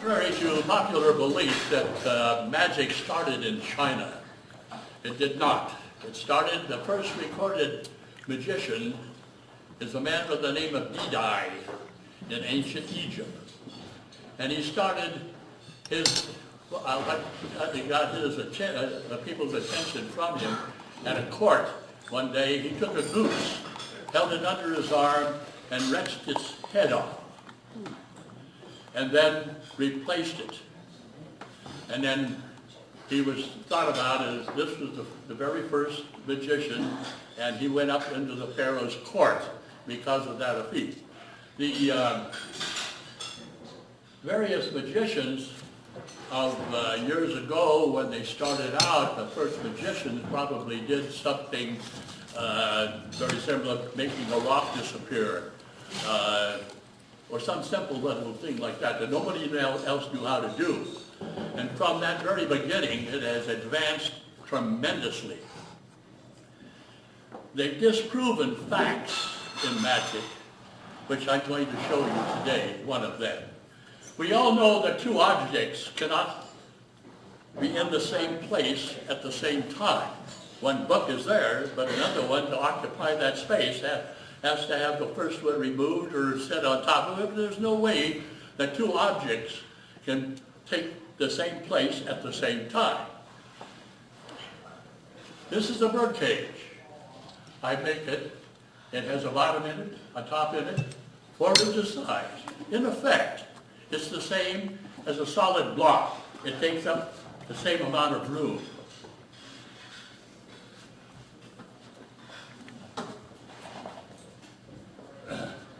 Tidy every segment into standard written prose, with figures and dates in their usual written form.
Contrary to popular belief that magic started in China, it did not. It started, the first recorded magician is a man by the name of Didai in ancient Egypt. And he started his, he got his people's attention from him at a court. One day he took a goose, held it under his arm, and wrenched its head off, and then replaced it. And then he was thought about as this was the very first magician, and he went up into the Pharaoh's court because of that feat. The various magicians of years ago, when they started out, the first magicians probably did something very similar, making a rock disappear, or some simple little thing like that that nobody else knew how to do. And from that very beginning, it has advanced tremendously. They've disproven facts in magic, which I'm going to show you today, one of them. We all know that two objects cannot be in the same place at the same time. One book is there, but another one to occupy that space has to have the first one removed or set on top of it. There's no way that two objects can take the same place at the same time. This is a bird cage. I make it. It has a bottom in it, a top in it, 4 inches size. In effect, it's the same as a solid block. It takes up the same amount of room.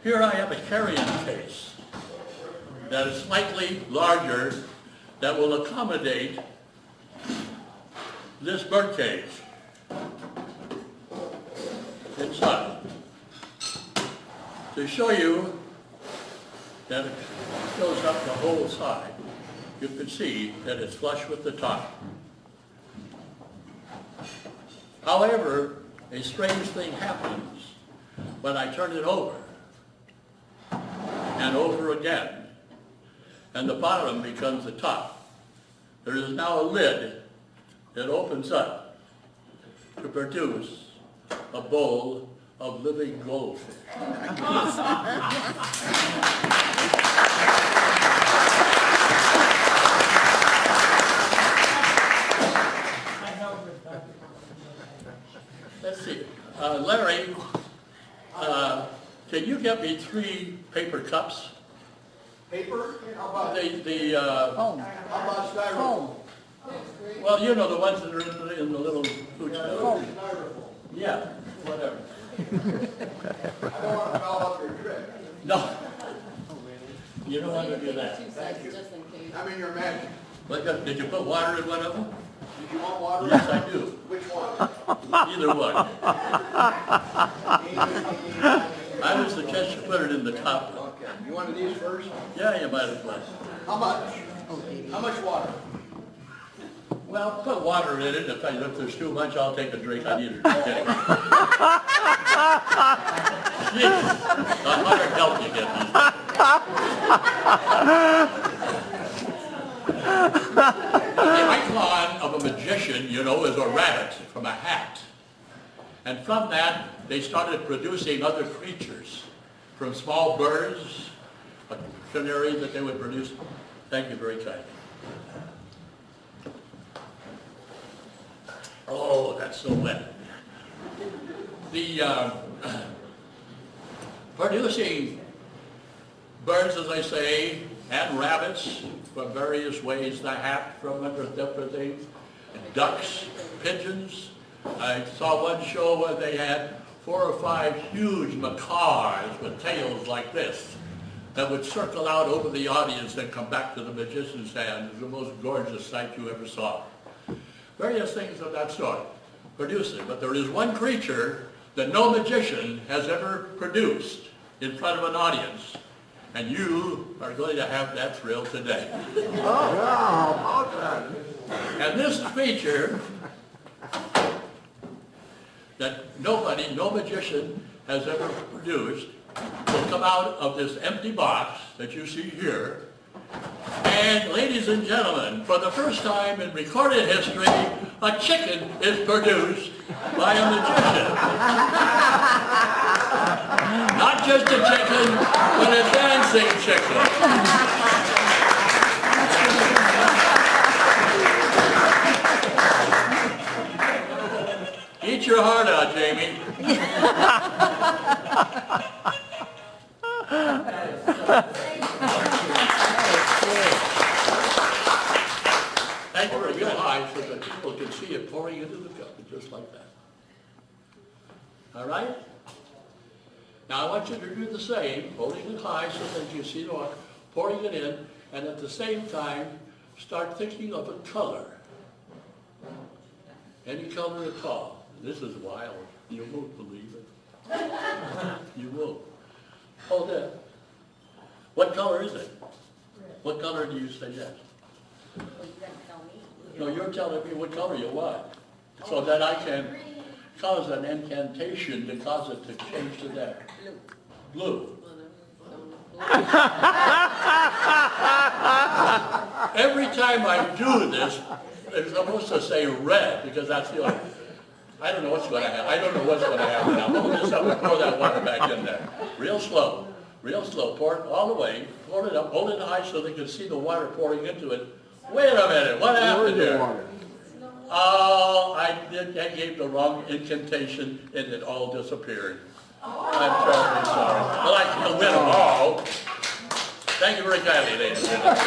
Here I have a carrying case that is slightly larger that will accommodate this bird cage inside. To show you that it goes up the whole side, you can see that it's flush with the top. However, a strange thing happens when I turn it over and over again, and the bottom becomes the top. There is now a lid that opens up to produce a bowl of living goldfish. Let's see. Larry, can you get me 3 paper cups? Paper? How about Foam. how about styrofoam? Well, you know, the ones that are in the little food stuff. Styrofoam. Yeah, whatever. I don't want to foul up your trip. No. You don't want to do that. Thank you. I'm in your magic. Did you put water in one of them? Did you want water? Yes, I do. Which one? Either one. I was suggesting put it in the top one. Okay. You wanted these first? Yeah, you might as well. How much? How much water? Well, put water in it. If there's too much, I'll take a drink. I need a drink anyway. Jeez, I better help you get these. The icon of a magician, you know, is a rabbit from a hat. And from that, they started producing other creatures, from small birds, a canary that they would produce. Thank you very kindly. Oh, that's so wet. The producing birds, as I say, and rabbits from various ways, the hat from different things, and ducks, pigeons. I saw one show where they had 4 or 5 huge macaws with tails like this that would circle out over the audience and come back to the magician's hand. It was the most gorgeous sight you ever saw. Various things of that sort producing, but there is one creature that no magician has ever produced in front of an audience, and you are going to have that thrill today. And this creature that nobody, no magician has ever produced will come out of this empty box that you see here, and And ladies and gentlemen, for the first time in recorded history, a chicken is produced by a magician. Not just a chicken, but a dancing chicken. Eat your heart out, Jamie. Anchor it real high so that people can see it pouring into the cup, just like that. All right? Now I want you to do the same, holding it high so that you see the water, pouring it in, and at the same time, start thinking of a color. Any color at all. This is wild. You won't believe it. You won't. Hold it. What color is it? What color do you suggest? No, you're telling me what color you want, so that I can cause an incantation to cause it to change to that. Blue. Every time I do this, it's supposed to say red, because that's the only... I don't know what's going to happen. I don't know what's going to happen now. Hold this up and pour that water back in there. Real slow. Real slow. Pour it all the way. Pour it up. Hold it high so they can see the water pouring into it. Wait a minute. What happened here? Oh, I gave the wrong incantation and it all disappeared. I'm terribly sorry. Well, I can win them all. Thank you very kindly, ladies and gentlemen.